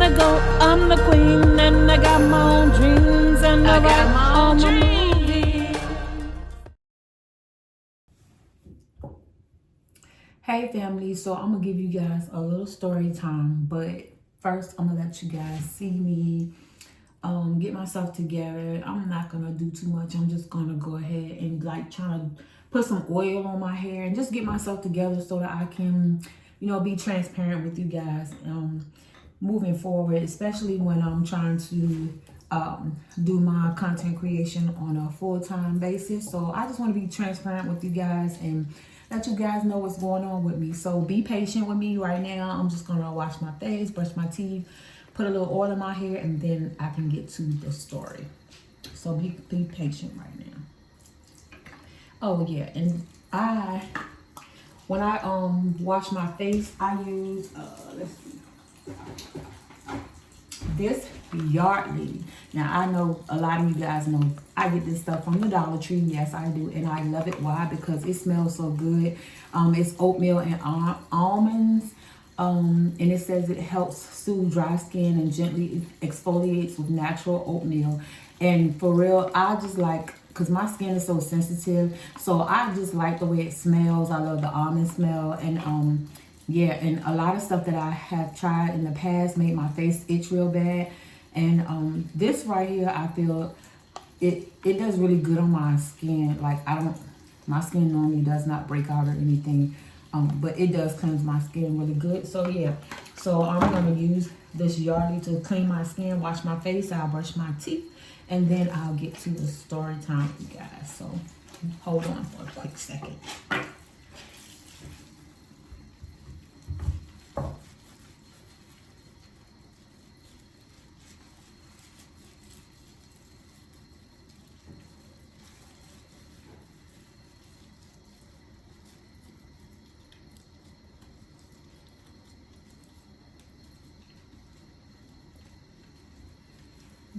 the goat, I'm the queen, and I got my own dreams, and I got my own dreams. Hey family, so I'm gonna give you guys a little story time, but first I'm gonna let you guys see me get myself together. I'm not gonna do too much. I'm just gonna go ahead and like try to put some oil on my hair and just get myself together so that I can, you know, be transparent with you guys moving forward, especially when I'm trying to do my content creation on a full-time basis. So I just want to be transparent with you guys and let you guys know what's going on with me. So be patient with me right now. I'm just gonna wash my face, brush my teeth, put a little oil in my hair, and then I can get to the story. So be patient right now. Oh yeah, and when I wash my face, I use let's see, this Yardley. Now I know a lot of you guys know I get this stuff from the Dollar Tree. Yes, I do, and I love it. Why? Because it smells so good. It's oatmeal and almonds. And it says it helps soothe dry skin and gently exfoliates with natural oatmeal. And for real, I just like, because my skin is so sensitive, so I just like the way it smells. I love the almond smell. And yeah, and a lot of stuff that I have tried in the past made my face itch real bad. And this right here, I feel it does really good on my skin. Like my skin normally does not break out or anything. But it does cleanse my skin really good. So yeah, so I'm gonna use this Yardley to clean my skin, wash my face, I'll brush my teeth, and then I'll get to the story time, you guys. So hold on for a quick second.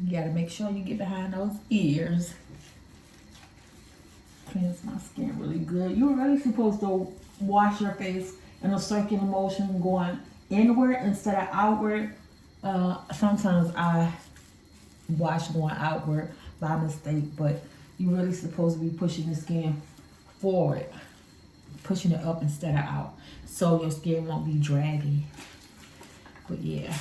You gotta make sure you get behind those ears. Cleanse my skin really good. You're really supposed to wash your face in a circular motion going inward instead of outward. Sometimes I wash going outward by mistake, but you're really supposed to be pushing the skin forward, pushing it up instead of out, so your skin won't be draggy. But yeah.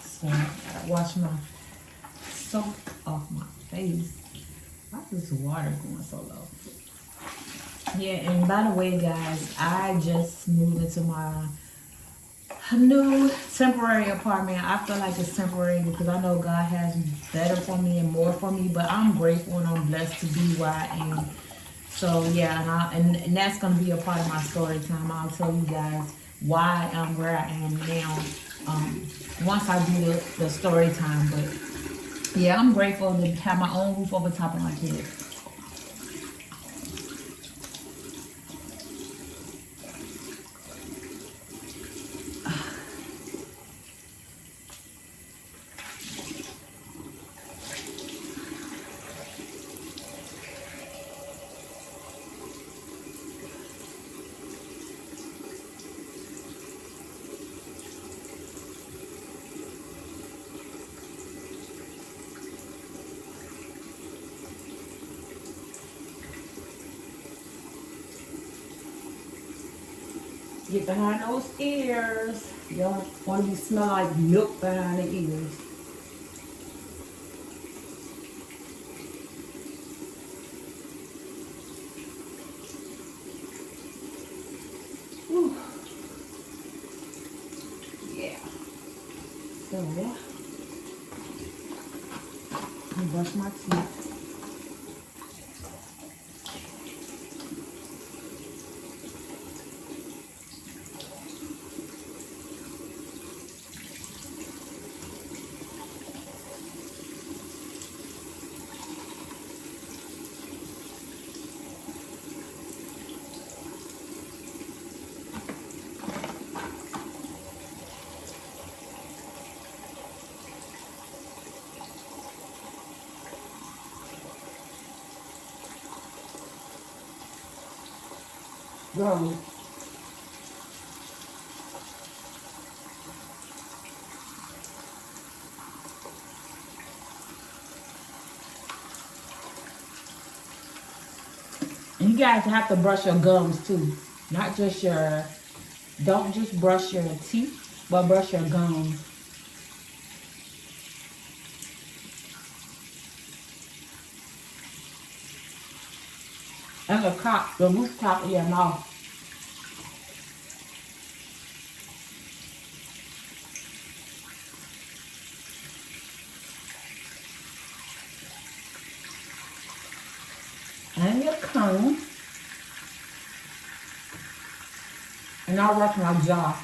So I wash my soap off my face. Why is this water going so low? Yeah, and by the way, guys, I just moved into my new temporary apartment. I feel like it's temporary because I know God has better for me and more for me, but I'm grateful and I'm blessed to be where I am. So yeah, and that's gonna be a part of my story time. I'll tell you guys why I'm where I am now once I do the story time. But yeah, I'm grateful to have my own roof over top of my head. Get behind those ears. You don't want to be smell like milk behind the ears. Whew. Yeah. So I brush my teeth. Girl. And you guys have to brush your gums too. Not just your, don't just brush your teeth, but brush your gums. And the roof top of your mouth. And your tongue. And I'll brush my jaw.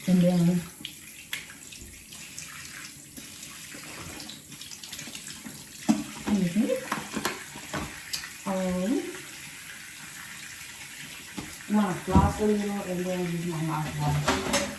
And then I'm gonna floss a little and then use my mouthwash.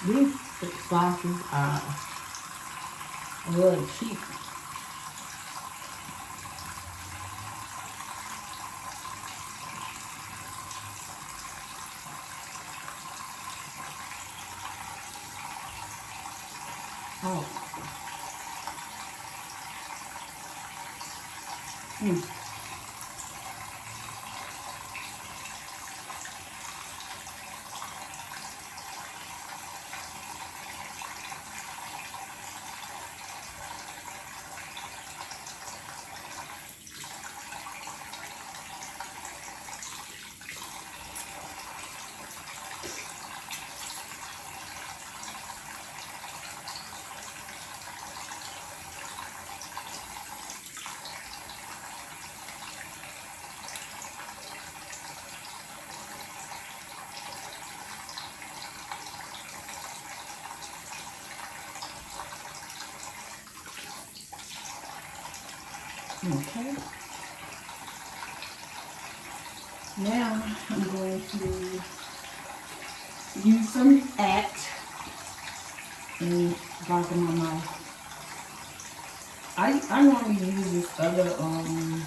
These sauces are really cheap. Oh. Okay. Now I'm going to use some Act and back in my mouth. I normally use this other hold on.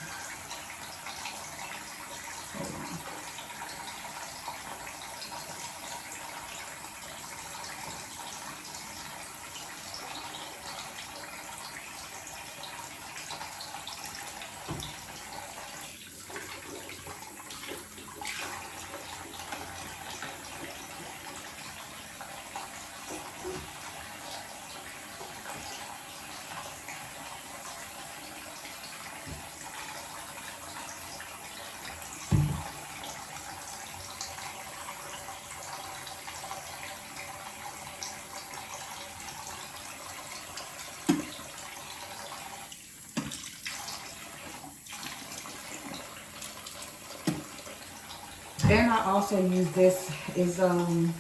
And I also use this is an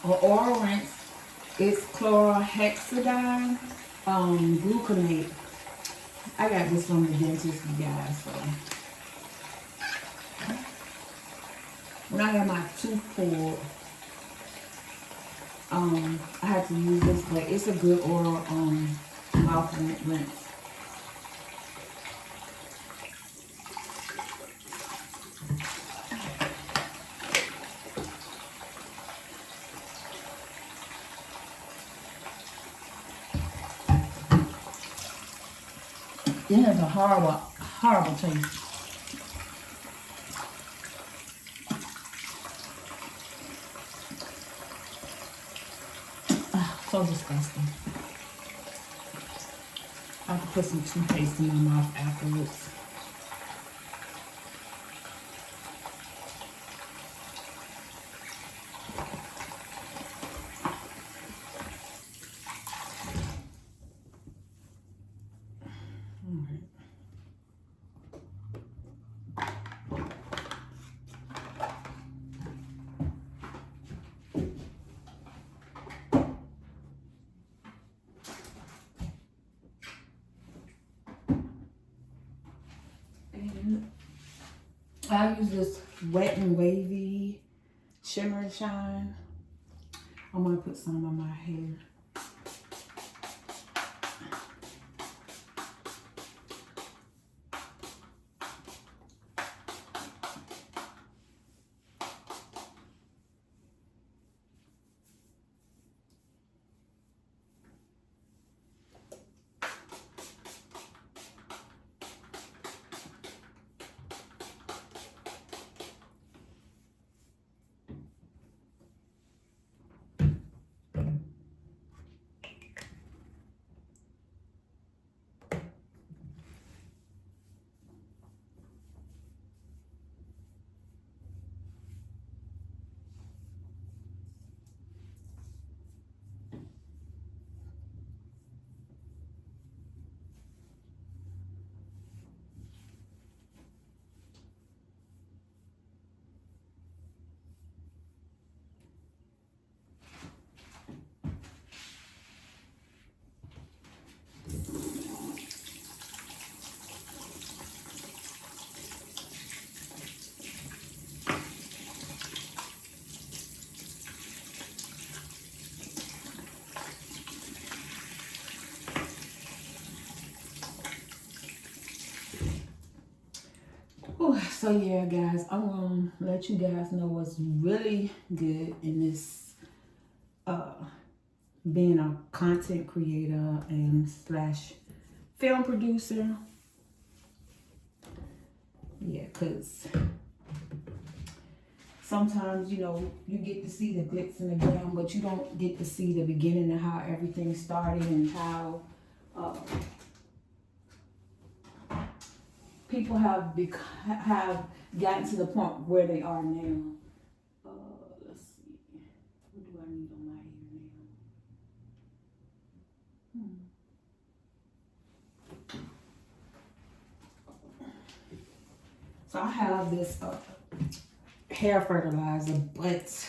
oral rinse. It's chlorhexidine gluconate. I got this from the dentist, you guys. So when I have my tooth pulled, I have to use this, but it's a good oral mouth rinse. It has a horrible, horrible taste. So disgusting. I have to put some toothpaste in my mouth afterwards. I use this Wet and Wavy Shimmer and Shine. I'm going to put some on my hair. So yeah, guys, I'm gonna let you guys know what's really good in this being a content creator and slash film producer. Yeah, because sometimes, you know, you get to see the glitz and the glam, but you don't get to see the beginning of how everything started and how people have gotten to the point where they are now. Let's see. What do I need on my hair now? So I have this hair fertilizer, but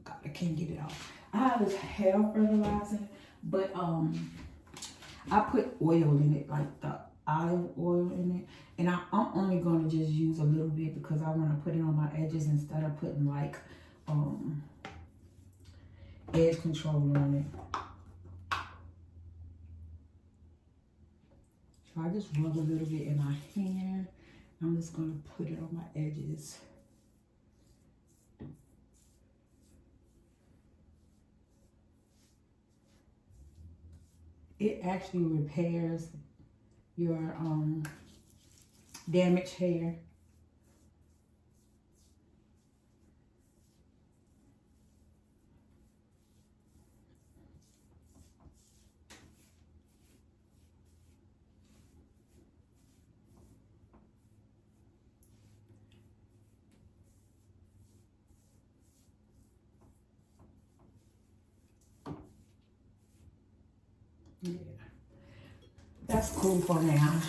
God, I can't get it off. I have this hair fertilizer, but I put oil in it, like the olive oil in it, and I'm only going to just use a little bit because I want to put it on my edges instead of putting like edge control on it. So I just rub a little bit in my hand. I'm just going to put it on my edges. It actually repairs your damaged hair. Yeah, that's cool for now.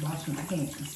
Wash my hands.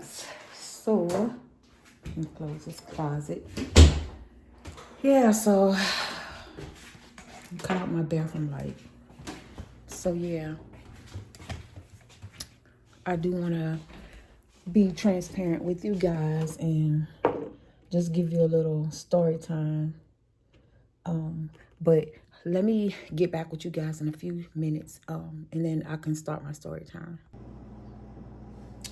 guys, so let me close this closet. Yeah, so cut out my bathroom light. So yeah, I do want to be transparent with you guys and just give you a little story time. But let me get back with you guys in a few minutes, and then I can start my story time.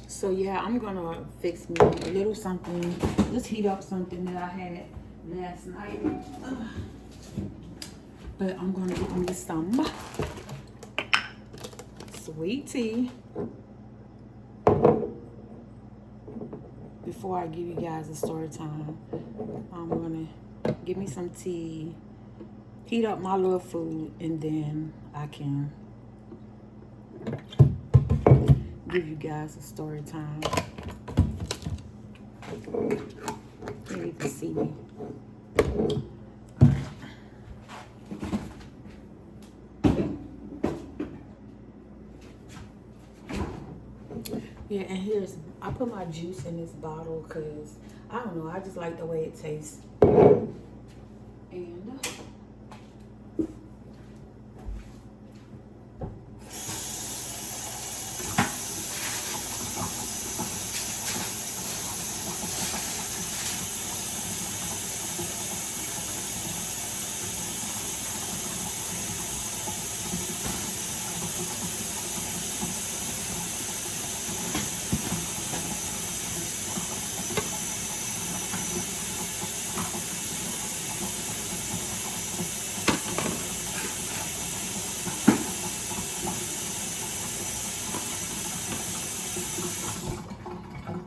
So yeah, I'm gonna fix me a little something, just heat up something that I had last night. But I'm gonna get me some sweet tea before I give you guys a story time. I'm gonna get me some tea, heat up my little food, and then I can give you guys a story time. Here you can see me. Yeah, and I put my juice in this bottle because, I don't know, I just like the way it tastes. And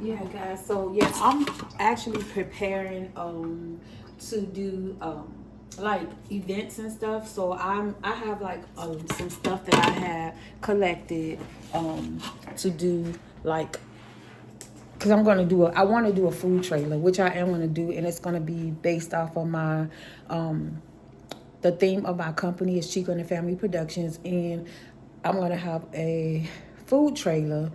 yeah, guys, so yeah, I'm actually preparing to do like events and stuff. So I have like some stuff that I have collected to do, like, because I'm gonna do I want to do a food trailer, which I am gonna do, and it's gonna be based off of my the theme of my company is Chica and the Family Productions, and I'm gonna have a food trailer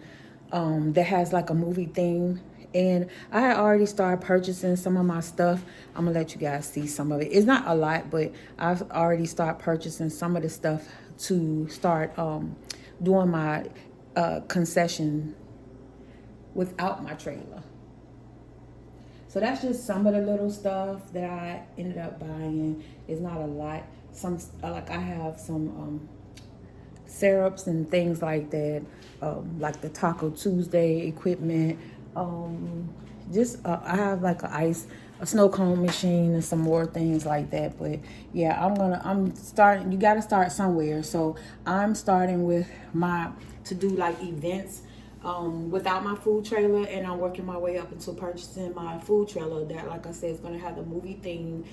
that has like a movie theme. And I had already started purchasing some of my stuff. I'm gonna let you guys see some of it. It's not a lot, but I've already started purchasing some of the stuff to start doing my concession without my trailer. So that's just some of the little stuff that I ended up buying. It's not a lot. Some like I have some syrups and things like that, like the Taco Tuesday equipment. I have like a snow cone machine and some more things like that. But yeah, I'm starting. You got to start somewhere. So I'm starting with to do like events without my food trailer, and I'm working my way up into purchasing my food trailer that, like I said, is going to have the movie theme,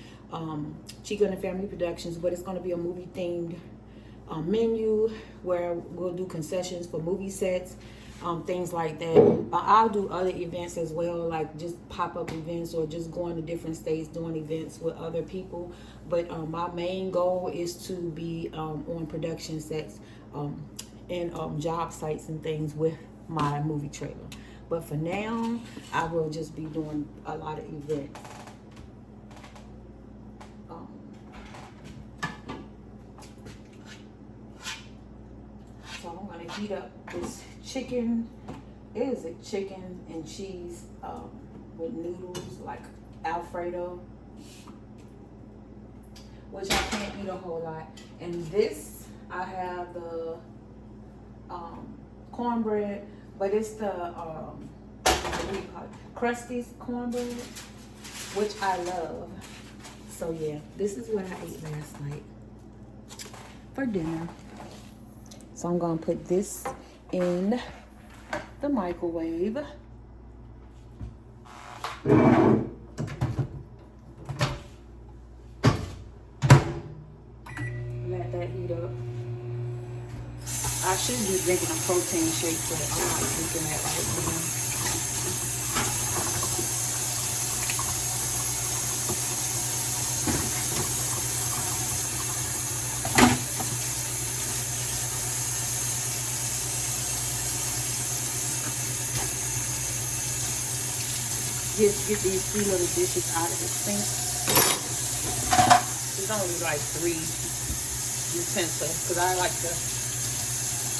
Chica and the Family Productions, but it's going to be a movie themed menu where we'll do concessions for movie sets, things like that. I'll do other events as well, like just pop-up events or just going to different states doing events with other people. But my main goal is to be on production sets and job sites and things with my movie trailer. But for now, I will just be doing a lot of events. So I'm gonna heat up this chicken. It is a chicken and cheese with noodles, like Alfredo, which I can't eat a whole lot. And this, I have the cornbread, but it's the what do you call it? Krusty's cornbread, which I love. So yeah, this is what I ate last night for dinner. So I'm gonna put this in the microwave. Let that heat up. I should be drinking a protein shake, but I'm not drinking that right now. Just get these 3 little dishes out of the sink. There's only like 3 utensils because I like to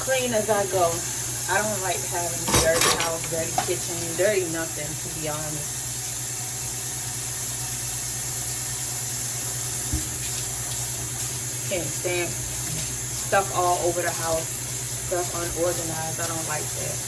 clean as I go. I don't like having dirty house, dirty kitchen, dirty nothing, to be honest. Can't stand stuff all over the house, stuff unorganized. I don't like that.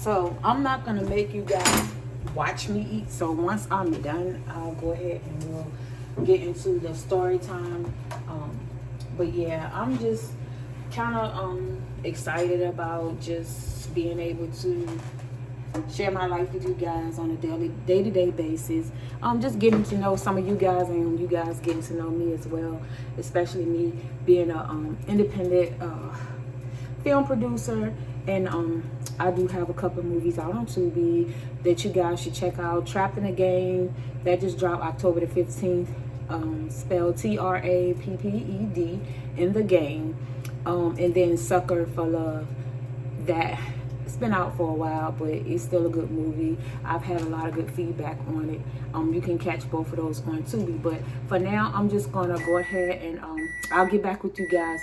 So I'm not gonna make you guys watch me eat. So once I'm done, I'll go ahead and we'll get into the story time. But yeah, I'm just kind of excited about just being able to share my life with you guys on a day-to-day basis. Just getting to know some of you guys and you guys getting to know me as well, especially me being a independent film producer. And I do have a couple of movies out on Tubi that you guys should check out. Trapped in a Game, that just dropped October the 15th. Spelled TRAPPED, in the game. And then Sucker for Love, that it's been out for a while, but it's still a good movie. I've had a lot of good feedback on it. You can catch both of those on Tubi. But for now, I'm just gonna go ahead and I'll get back with you guys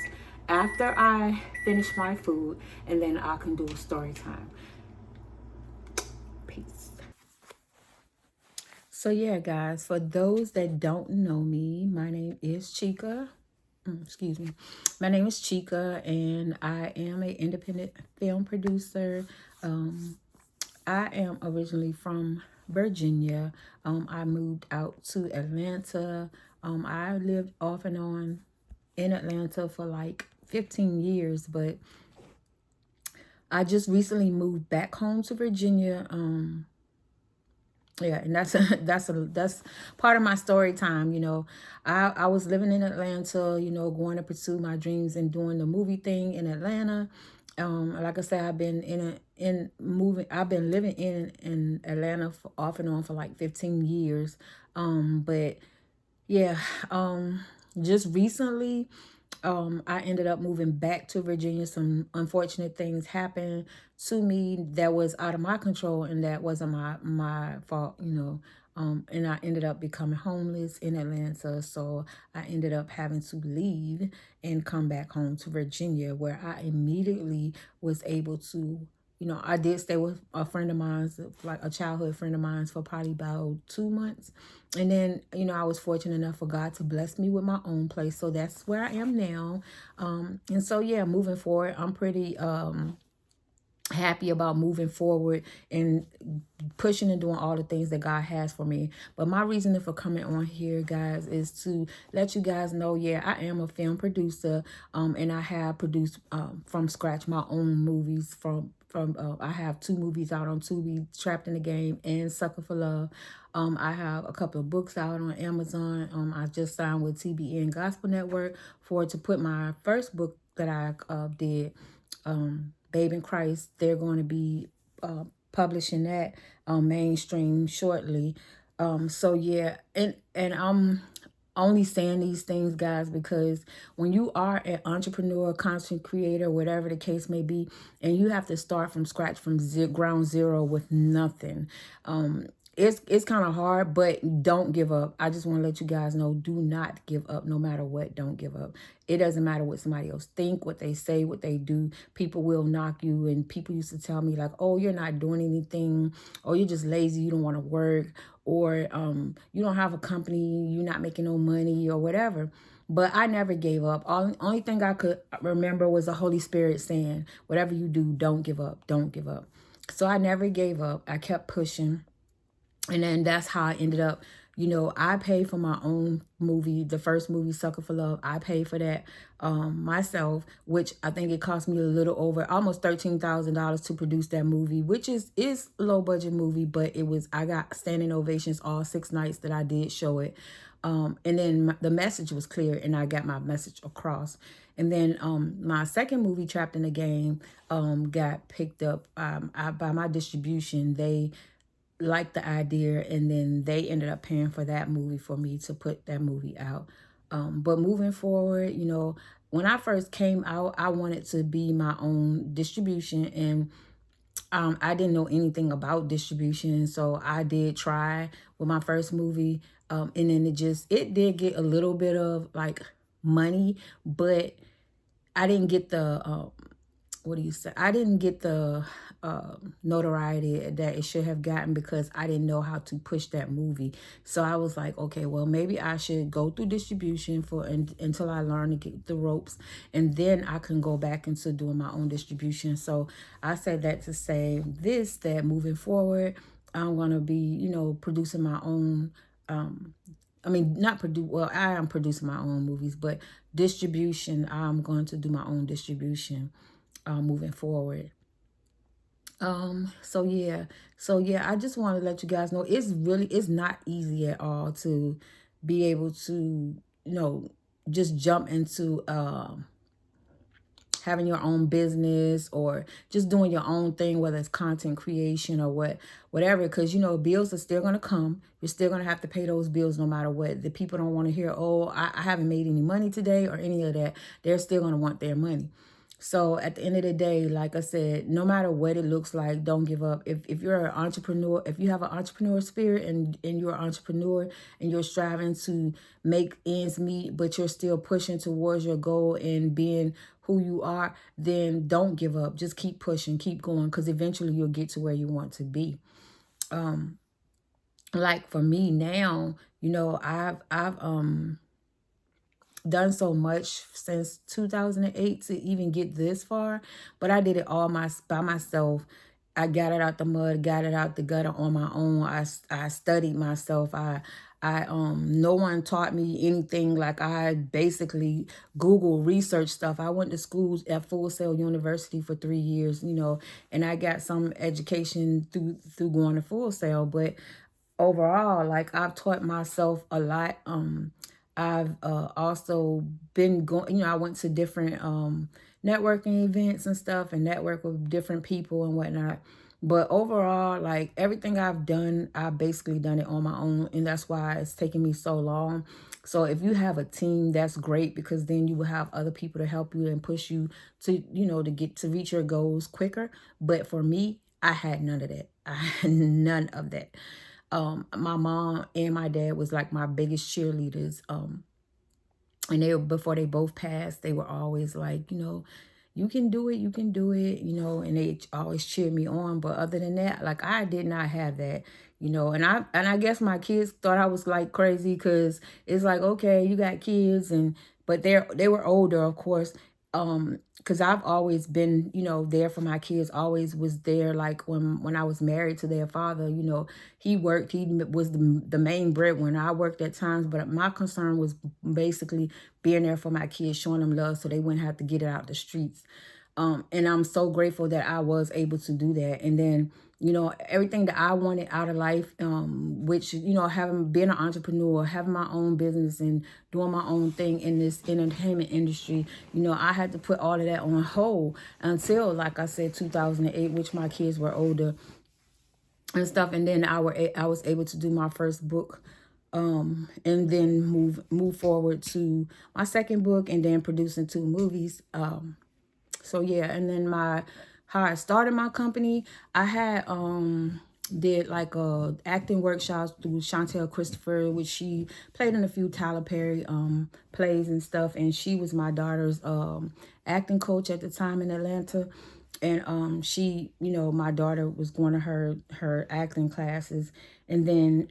after I finish my food, and then I can do a story time. Peace. So yeah, guys, for those that don't know me, my name is Chica. Excuse me. My name is Chica, and I am an independent film producer. I am originally from Virginia. I moved out to Atlanta. I lived off and on in Atlanta for like 15 years, but I just recently moved back home to Virginia. Yeah, and that's part of my story time. I was living in Atlanta, going to pursue my dreams and doing the movie thing in Atlanta. Like I said, I've been I've been living in Atlanta off and on for like 15 years. But yeah, just recently, I ended up moving back to Virginia. Some unfortunate things happened to me that was out of my control, and that wasn't my fault, and I ended up becoming homeless in Atlanta. So I ended up having to leave and come back home to Virginia, where I immediately was able to, I did stay with a friend of mine, like a childhood friend of mine, for probably about 2 months. And then, I was fortunate enough for God to bless me with my own place. So that's where I am now. And so, yeah, moving forward, I'm pretty happy about moving forward and pushing and doing all the things that God has for me. But my reason for coming on here, guys, is to let you guys know, yeah, I am a film producer, and I have produced from scratch my own movies. I have 2 movies out on Tubi, Trapped in the Game and Sucker for Love. I have a couple of books out on Amazon. I just signed with TBN Gospel Network to put my first book that I did, Babe in Christ. They're going to be publishing that mainstream shortly. So yeah, and I'm only saying these things, guys, because when you are an entrepreneur, content creator, whatever the case may be, and you have to start from scratch, from ground zero with nothing, it's kind of hard, but don't give up. I just want to let you guys know, do not give up. No matter what, don't give up. It doesn't matter what somebody else think, what they say, what they do. People will knock you. And people used to tell me like, oh, you're not doing anything, or you're just lazy, you don't want to work, or you don't have a company, you're not making no money, or whatever. But I never gave up. Only thing I could remember was the Holy Spirit saying, whatever you do, don't give up. Don't give up. So I never gave up. I kept pushing. And then that's how I ended up, I paid for my own movie, the first movie, Sucker for Love. I paid for that myself, which I think it cost me a little over almost $13,000 to produce that movie, which is a low budget movie, but I got standing ovations all 6 nights that I did show it. And then the message was clear, and I got my message across. And then my second movie, Trapped in the Game, got picked up by my distribution. They liked the idea, and then they ended up paying for that movie for me to put that movie out. But moving forward, you know, when I first came out, I wanted to be my own distribution, and I didn't know anything about distribution, so I did try with my first movie, and then it did get a little bit of like money, but I didn't get the what do you say? I didn't get the notoriety that it should have gotten because I didn't know how to push that movie. So I was like, okay, well, maybe I should go through distribution until I learn to get the ropes, and then I can go back into doing my own distribution. So I said that to say this, that moving forward, I'm gonna be, you know, producing my own. I mean, not produce. Well, I am producing my own movies, but distribution, I'm going to do my own distribution moving forward. So yeah. So yeah, I just want to let you guys know it's not easy at all to be able to, you know, just jump into having your own business or just doing your own thing, whether it's content creation or whatever, because you know bills are still going to come. You're still going to have to pay those bills no matter what. The people don't want to hear, oh, I haven't made any money today or any of that. They're still going to want their money. So at the end of the day, like I said, no matter what it looks like, don't give up. If you're an entrepreneur, if you have an entrepreneur spirit and you're an entrepreneur and you're striving to make ends meet, but you're still pushing towards your goal and being who you are, then don't give up. Just keep pushing, keep going, because eventually you'll get to where you want to be. Like for me now, you know, I've done so much since 2008 to even get this far, but I did it all by myself. I got it out the mud, got it out the gutter on my own. I studied myself. I no one taught me anything. Like I basically Google research stuff. I went to schools at Full Sail University for 3 years, you know, and I got some education through going to Full Sail, but overall, like I've taught myself a lot. I've also been going, you know, I went to different networking events and stuff and network with different people and whatnot. But overall, like everything I've done, I've basically done it on my own. And that's why it's taken me so long. So if you have a team, that's great, because then you will have other people to help you and push you to, you know, to reach your goals quicker. But for me, I had none of that. I had none of that. My mom and my dad was like my biggest cheerleaders. And before they both passed, they were always like, you know, you can do it, you know, and they always cheered me on. But other than that, like I did not have that, you know, and I guess my kids thought I was like crazy, because it's like, okay, you got kids, but they were older, of course. Because I've always been, you know, there for my kids, always was there. Like when I was married to their father, you know, he worked, he was the main breadwinner. I worked at times, but my concern was basically being there for my kids, showing them love so they wouldn't have to get it out the streets. And I'm so grateful that I was able to do that. And then, you know, everything that I wanted out of life, which, you know, having been an entrepreneur, having my own business and doing my own thing in this entertainment industry, you know, I had to put all of that on hold until, like I said, 2008, which my kids were older and stuff. And then I was able to do my first book, and then move forward to my second book, and then producing 2 movies. So yeah, and then how I started my company, I had did like acting workshops through Chantel Christopher, which she played in a few Tyler Perry plays and stuff, and she was my daughter's acting coach at the time in Atlanta. And she, you know, my daughter was going to her acting classes, and then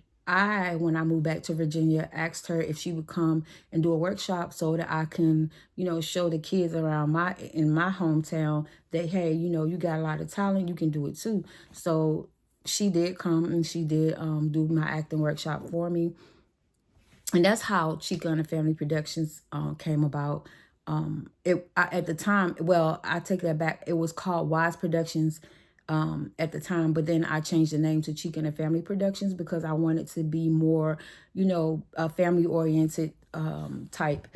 when I moved back to Virginia, asked her if she would come and do a workshop so that I can, you know, show the kids around in my hometown that, hey, you know, you got a lot of talent, you can do it too. So she did come, and she did do my acting workshop for me. And that's how Chica and the Family Productions came about. At the time, well, I take that back. It was called Wise Productions at the time, but then I changed the name to Chica and the Family Productions because I wanted to be more, you know, a family oriented type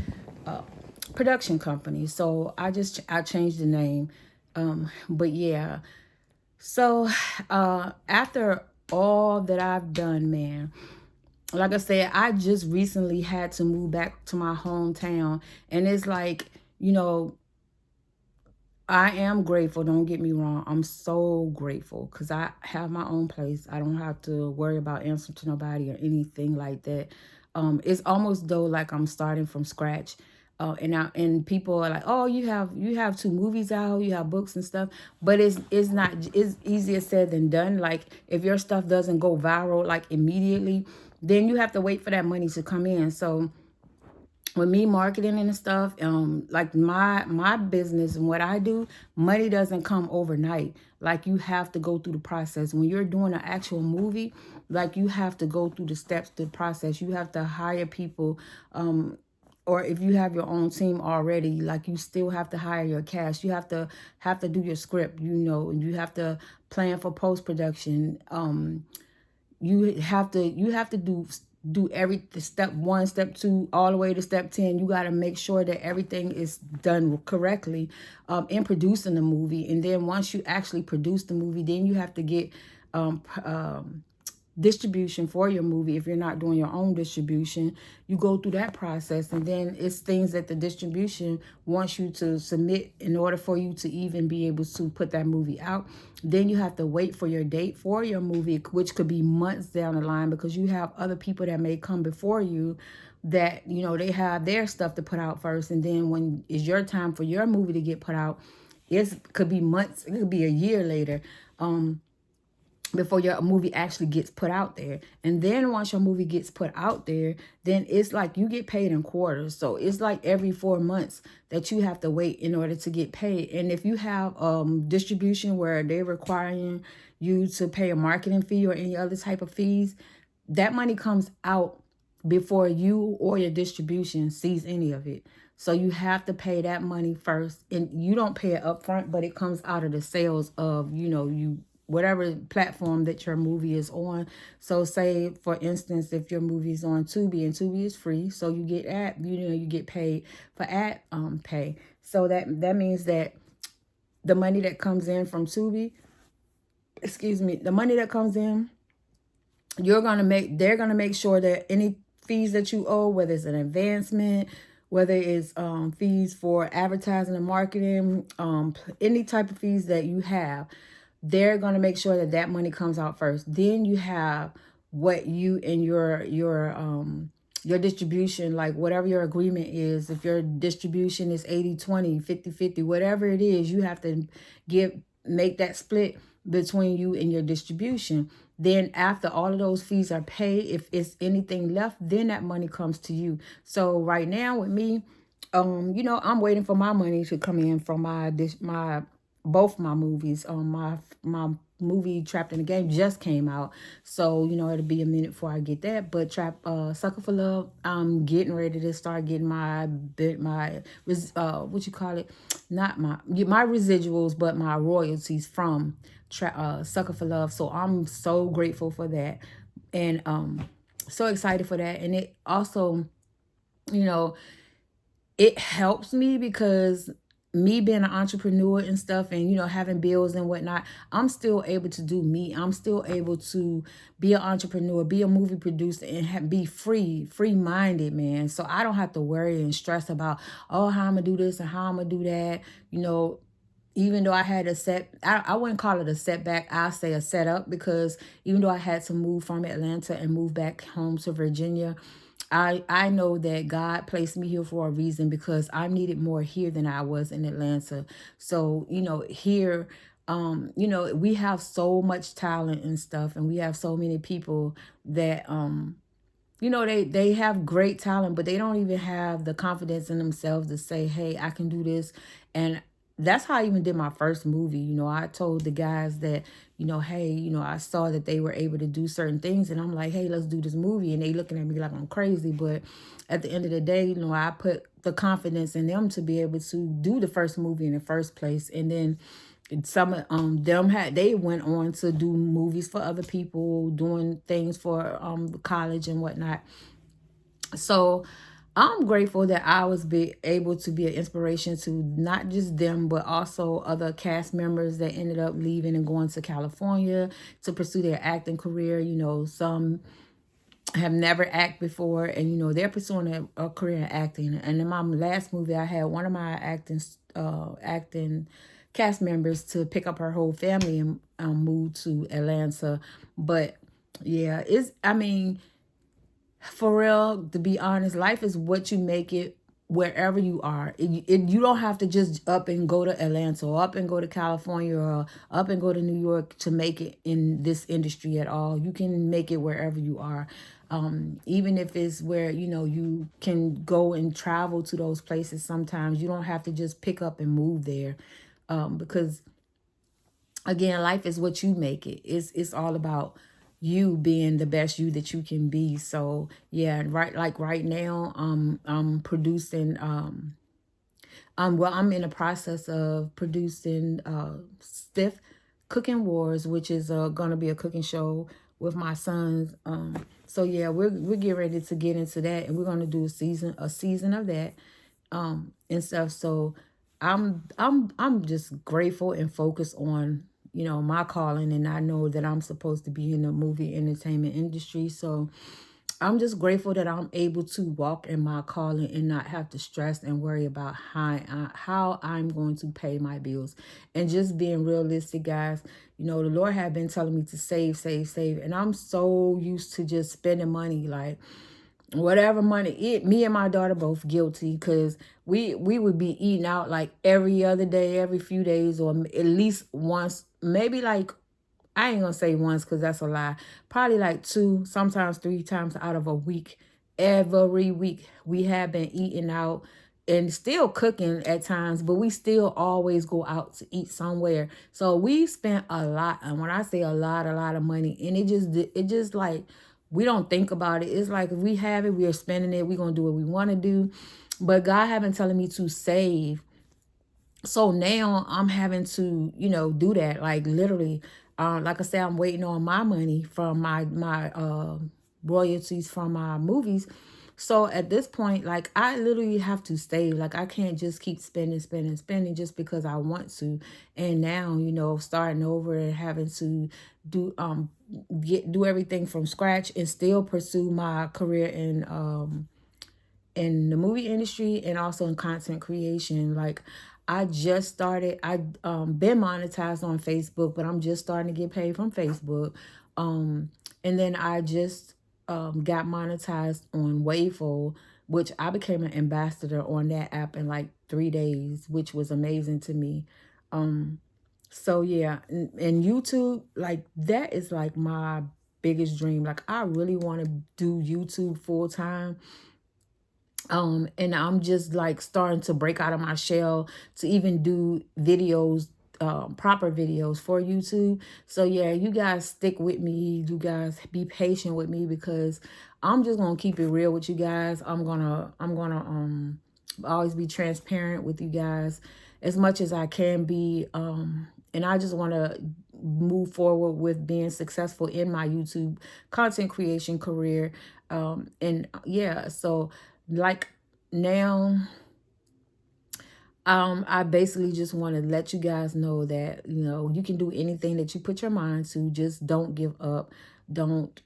production company. So I changed the name. But yeah, so after all that I've done, man. Like I said, I just recently had to move back to my hometown. And it's like, you know, I am grateful. Don't get me wrong. I'm so grateful because I have my own place. I don't have to worry about answering to nobody or anything like that. It's almost though like I'm starting from scratch. And people are like, oh, you have two movies out, you have books and stuff, but it's not, it's easier said than done. Like if your stuff doesn't go viral like immediately, then you have to wait for that money to come in. So with me marketing and stuff, like my business and what I do, money doesn't come overnight. Like you have to go through the process. When you're doing an actual movie, like you have to go through the steps to the process. You have to hire people, or if you have your own team already, like you still have to hire your cast. You have to do your script, and you have to plan for post production. You have to do every step 1, step 2, all the way to step 10. You got to make sure that everything is done correctly in producing the movie. And then once you actually produce the movie, then you have to get distribution for your movie. If you're not doing your own distribution, you go through that process, and then it's things that the distribution wants you to submit in order for you to even be able to put that movie out. Then you have to wait for your date for your movie, which could be months down the line, because you have other people that may come before you that they have their stuff to put out first, and then when it's your time for your movie to get put out, it could be months, it could be a year later, before your movie actually gets put out there. And then once your movie gets put out there, then it's like you get paid in quarters. So it's like every 4 months that you have to wait in order to get paid. And if you have distribution where they're requiring you to pay a marketing fee or any other type of fees, that money comes out before you or your distribution sees any of it. So you have to pay that money first, and you don't pay it up front, but it comes out of the sales of, you whatever platform that your movie is on. So say, for instance, if your movie is on Tubi, and Tubi is free, so you get you get paid for ad pay. So that means that the money that comes in from Tubi, the money that comes in, they're gonna make sure that any fees that you owe, whether it's an advancement, whether it's fees for advertising and marketing, any type of fees that you have, they're going to make sure that that money comes out first. Then you have what you and your distribution, like whatever your agreement is. If your distribution is 80-20, 50-50, whatever it is, you have to make that split between you and your distribution. Then after all of those fees are paid, if it's anything left, then that money comes to you. So right now with me, I'm waiting for my money to come in from my both my movies. My movie Trapped in the Game just came out, so it'll be a minute before I get that. But Sucker for Love, I'm getting ready to start getting my what you call it, not my residuals, but my royalties from Sucker for Love. So I'm so grateful for that, and so excited for that. And it also, it helps me because me being an entrepreneur and stuff, and having bills and whatnot, I'm still able to do me. I'm still able to be an entrepreneur, be a movie producer, and be free-minded, man. So I don't have to worry and stress about, how I'm gonna do this and how I'm gonna do that. Even though I had I wouldn't call it a setback, I'll say a setup, because even though I had to move from Atlanta and move back home to Virginia, I know that God placed me here for a reason, because I needed more here than I was in Atlanta. So, here, we have so much talent and stuff, and we have so many people that, they have great talent, but they don't even have the confidence in themselves to say, hey, I can do this. And that's how I even did my first movie. I told the guys that, hey, I saw that they were able to do certain things, and I'm like, hey, let's do this movie. And they looking at me like I'm crazy. But at the end of the day, I put the confidence in them to be able to do the first movie in the first place. And then some of them they went on to do movies for other people, doing things for college and whatnot. So I'm grateful that I was able to be an inspiration to not just them, but also other cast members that ended up leaving and going to California to pursue their acting career. You know, some have never acted before, and you know they're pursuing a career in acting. And in my last movie, I had one of my acting cast members to pick up her whole family and move to Atlanta. But yeah, it's, I mean, for real, to be honest, life is what you make it wherever you are. You don't have to just up and go to Atlanta or up and go to California or up and go to New York to make it in this industry at all. You can make it wherever you are. Even if it's where, you know, you can go and travel to those places sometimes. You don't have to just pick up and move there, because again, life is what you make it. It's all about you being the best you that you can be. So yeah, right, like right now, I'm producing well, I'm in the process of producing Stiff Cooking Wars, which is gonna be a cooking show with my sons. So yeah, we're getting ready to get into that, and we're gonna do a season of that and stuff. So I'm just grateful and focused on, you know, my calling, and I know that I'm supposed to be in the movie entertainment industry. So I'm just grateful that I'm able to walk in my calling and not have to stress and worry about how I'm going to pay my bills. And just being realistic, guys, you know, the Lord had been telling me to save, save, save. And I'm so used to just spending money, like whatever money me and my daughter both guilty, because we would be eating out like every other day, every few days, or at least once, maybe like, I ain't gonna say once because that's a lie. Probably like 2, sometimes 3 times out of a week. Every week we have been eating out and still cooking at times, but we still always go out to eat somewhere. So we spent a lot, and when I say a lot of money, and it just like we don't think about it. It's like if we have it, we are spending it. We're gonna do what we want to do, but God have been telling me to save. So now I'm having to, you know, do that. Like literally, like I said, I'm waiting on my money from my royalties from my movies. So at this point, like I literally have to save. Like I can't just keep spending, spending, spending just because I want to. And now, you know, starting over and having to do everything from scratch and still pursue my career in the movie industry and also in content creation. Like I just started, I been monetized on Facebook, but I'm just starting to get paid from Facebook. And then I just got monetized on Wayful, which I became an ambassador on that app in like 3 days, which was amazing to me. So yeah, and YouTube, like that is like my biggest dream. Like I really want to do YouTube full time. And I'm just like starting to break out of my shell to even do videos, proper videos for YouTube. So yeah, you guys stick with me. You guys be patient with me, because I'm just gonna keep it real with you guys. I'm gonna always be transparent with you guys as much as I can be. And I just want to move forward with being successful in my YouTube content creation career. And yeah, so like now, I basically just want to let you guys know that, you know, you can do anything that you put your mind to. Just don't give up. Don't,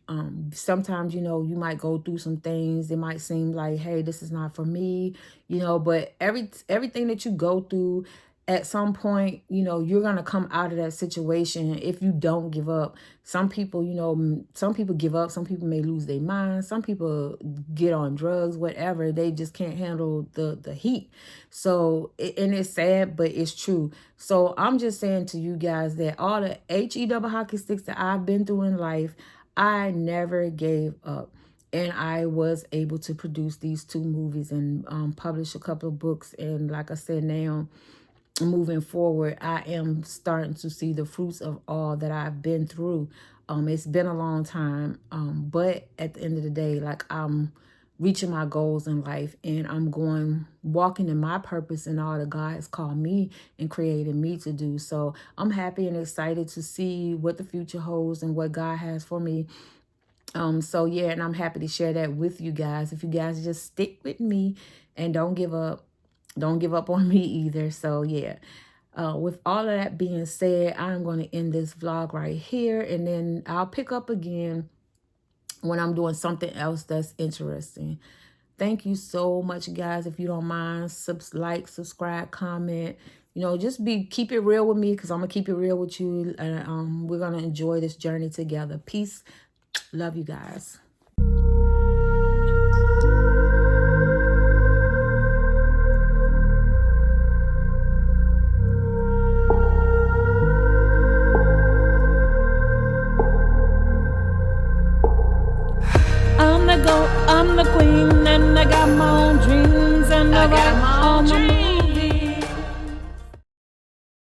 sometimes, you know, you might go through some things. It might seem like, hey, this is not for me, you know, but everything that you go through, at some point, you know, you're going to come out of that situation if you don't give up. Some people, you know, some people give up. Some people may lose their mind. Some people get on drugs, whatever. They just can't handle the heat. So, and it's sad, but it's true. So I'm just saying to you guys that all the HE double hockey sticks that I've been through in life, I never gave up. And I was able to produce these 2 movies and publish a couple of books. And like I said, now moving forward, I am starting to see the fruits of all that I've been through. It's been a long time, but at the end of the day, like I'm reaching my goals in life, and I'm walking in my purpose and all that God has called me and created me to do. So I'm happy and excited to see what the future holds and what God has for me. So yeah, and I'm happy to share that with you guys. If you guys just stick with me and don't give up on me either. So yeah. With all of that being said, I'm going to end this vlog right here, and then I'll pick up again when I'm doing something else that's interesting. Thank you so much, guys. If you don't mind, like, subscribe, comment. You know, just keep it real with me, because I'm going to keep it real with you. And we're going to enjoy this journey together. Peace. Love you guys. I'm the queen, and I got my own dreams, and I got my own dreams.